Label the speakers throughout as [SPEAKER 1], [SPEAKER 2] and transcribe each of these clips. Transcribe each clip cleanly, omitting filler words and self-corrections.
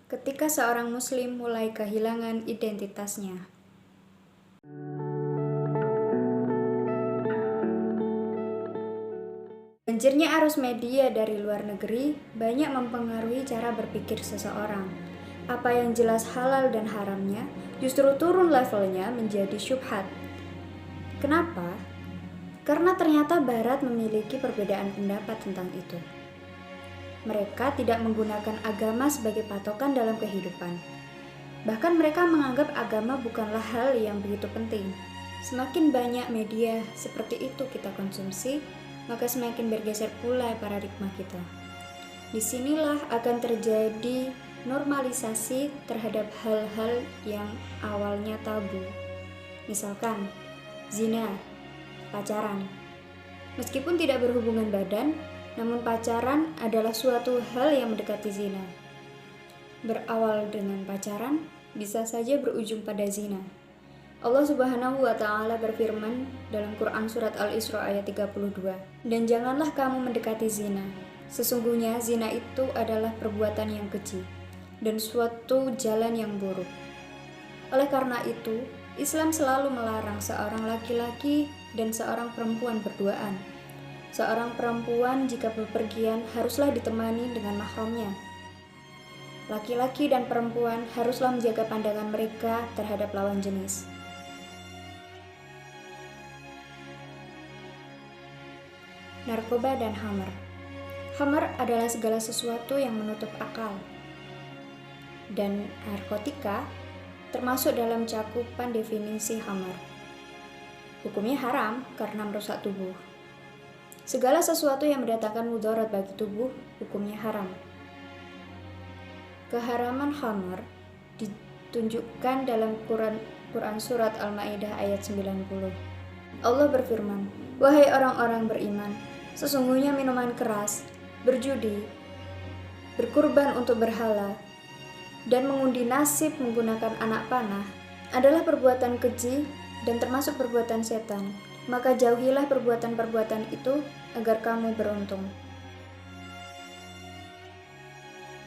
[SPEAKER 1] ketika seorang muslim mulai kehilangan identitasnya. Banjirnya arus media dari luar negeri banyak mempengaruhi cara berpikir seseorang. Apa yang jelas halal dan haramnya justru turun levelnya menjadi syubhat. Kenapa? Karena ternyata Barat memiliki perbedaan pendapat tentang itu. Mereka tidak menggunakan agama sebagai patokan dalam kehidupan. Bahkan mereka menganggap agama bukanlah hal yang begitu penting. Semakin banyak media seperti itu kita konsumsi, maka semakin bergeser pula paradigma kita. Disinilah akan terjadi normalisasi terhadap hal-hal yang awalnya tabu. Misalkan, zina, pacaran. Meskipun tidak berhubungan badan, namun pacaran adalah suatu hal yang mendekati zina. Berawal dengan pacaran, bisa saja berujung pada zina. Allah Subhanahu wa Ta'ala berfirman dalam Quran Surat Al-Isra ayat 32, "Dan janganlah kamu mendekati zina. Sesungguhnya zina itu adalah perbuatan yang keji dan suatu jalan yang buruk." Oleh karena itu, Islam selalu melarang seorang laki-laki dan seorang perempuan berduaan. Seorang perempuan jika bepergian haruslah ditemani dengan mahramnya. Laki-laki dan perempuan haruslah menjaga pandangan mereka terhadap lawan jenis. Narkoba dan khamr. Khamr adalah segala sesuatu yang menutup akal. Dan narkotika termasuk dalam cakupan definisi khamr. Hukumnya haram karena merusak tubuh. Segala sesuatu yang mendatangkan mudarat bagi tubuh, hukumnya haram. Keharaman khamr ditunjukkan dalam Quran Surat Al-Ma'idah ayat 90. Allah berfirman, "Wahai orang-orang beriman, sesungguhnya minuman keras, berjudi, berkurban untuk berhala, dan mengundi nasib menggunakan anak panah adalah perbuatan keji dan termasuk perbuatan setan. Maka jauhilah perbuatan-perbuatan itu agar kamu beruntung."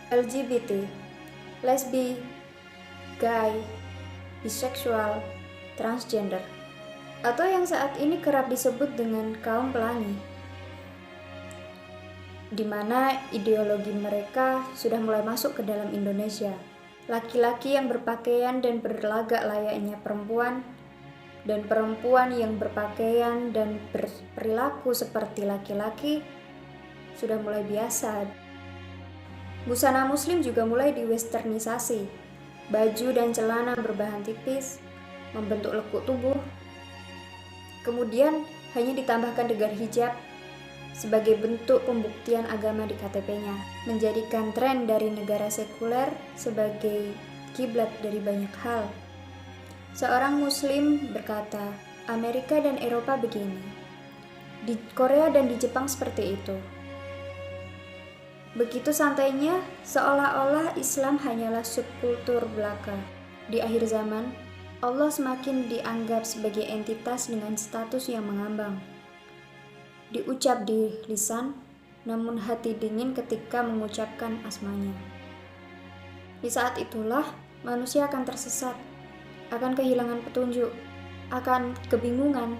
[SPEAKER 1] LGBT, lesbi, gay, biseksual, transgender, atau yang saat ini kerap disebut dengan kaum pelangi, di mana ideologi mereka sudah mulai masuk ke dalam Indonesia. Laki-laki yang berpakaian dan berlagak layaknya perempuan, dan perempuan yang berpakaian dan berperilaku seperti laki-laki sudah mulai biasa. Busana muslim juga mulai diwesternisasi. Baju dan celana berbahan tipis, membentuk lekuk tubuh. Kemudian hanya ditambahkan degar hijab sebagai bentuk pembuktian agama di KTP-nya, menjadikan tren dari negara sekuler sebagai kiblat dari banyak hal. Seorang muslim berkata, Amerika dan Eropa begini, di Korea dan di Jepang seperti itu. Begitu santainya, seolah-olah Islam hanyalah subkultur belaka. Di akhir zaman, Allah semakin dianggap sebagai entitas dengan status yang mengambang. Diucap di lisan, namun hati dingin ketika mengucapkan asmanya. Di saat itulah, manusia akan tersesat, akan kehilangan petunjuk, akan kebingungan,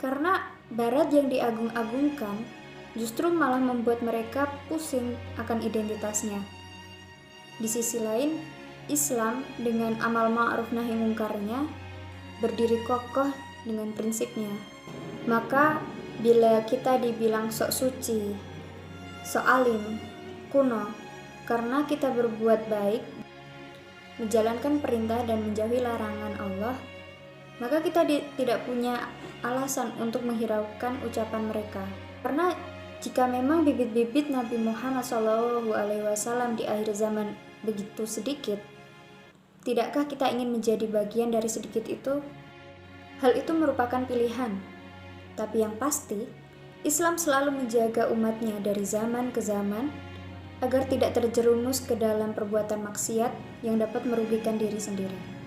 [SPEAKER 1] karena Barat yang diagung-agungkan justru malah membuat mereka pusing akan identitasnya. Di sisi lain, Islam dengan amal ma'ruf nahi mungkarnya berdiri kokoh dengan prinsipnya. Maka bila kita dibilang sok suci, sok alim, kuno, karena kita berbuat baik, menjalankan perintah dan menjauhi larangan Allah, maka kita tidak punya alasan untuk menghiraukan ucapan mereka. Karena jika memang bibit-bibit Nabi Muhammad SAW di akhir zaman begitu sedikit, tidakkah kita ingin menjadi bagian dari sedikit itu? Hal itu merupakan pilihan. Tapi yang pasti, Islam selalu menjaga umatnya dari zaman ke zaman agar tidak terjerumus ke dalam perbuatan maksiat yang dapat merugikan diri sendiri.